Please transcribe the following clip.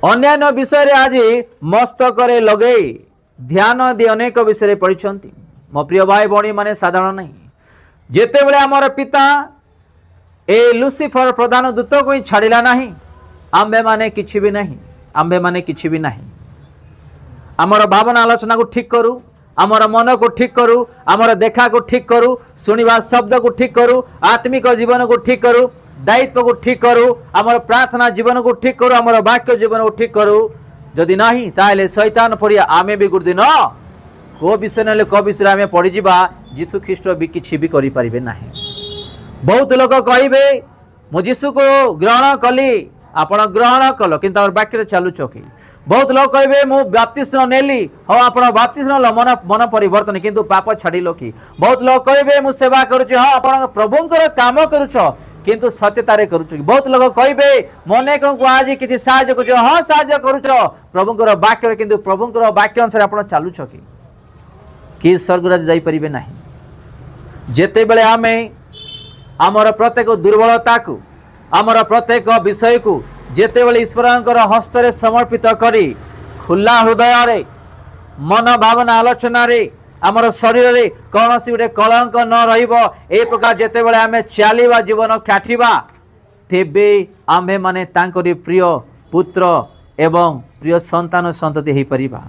अन्यान्य विषय आज मस्तक लगे ध्यान दी अनेक विषय पढ़ी। मो प्रिय भाई भौणी माने साधारण नहीं। जेते बेले आमर पिता ए लुसिफर प्रधान दूत को छाड़िला नहीं, आंबे माने किछि भी नहीं, आंबे माने किछि भी नहीं। आमर भावना आलोचना को ठीक करू, आमर मन को ठीक करू, आमर देखा को ठीक करू, सुनिबा शब्द को ठीक करू, आत्मिक जीवन को ठीक करू, दायित्व को ठीक करू, आमर प्रार्थना जीवन को ठीक करू, आमर वाक्य जीवन को ठीक करू। जदि नहीं ताहले शैतान पड़िया आमे भी गुरुदिन को विषय ना को विषय आम पड़ जा जीशु ख्रीस्ट भी किसी भी करें ना। बहुत लोग कहे मु जीशु को ग्रहण कली, आपण ग्रहण कल कि वाक्य चलुच कि। बहुत लोग कहे मु बाप्तिस्म नेली, हाँ आप बाप्तिस्म मन मन परिवर्तन किंतु पाप छाड़िल कि। बहुत लोग कहे मु सेवा करुच, हाँ आप प्रभुंकर काम करुच किंतु सत्यतारे करुच। बहुत लोग कहे मने को आज किसी साहाय्य कर, हाँ साहाय्य करुच प्रभुंकर वाक्य किंतु प्रभुंकर वाक्य अनुसार आप चलुच कि स्वर्गराज जाई परिबे नहीं। जेते बेले आमे आमर प्रत्येक दुर्बलता को, आमर प्रत्येक विषय को जेते बेले ईश्वरंकर हस्तरे समर्पित करी खुला हृदय रे मन भावना आलोचना रे आमर शरीर रे कौन सी गोटे कलंक न रहिबो ए प्रकार जेते बेले आमे चालिबा जीवन काटिबा तेबे आमे माने तांकरी प्रिय पुत्र एवं प्रिय संतान संतति हेई परिबा।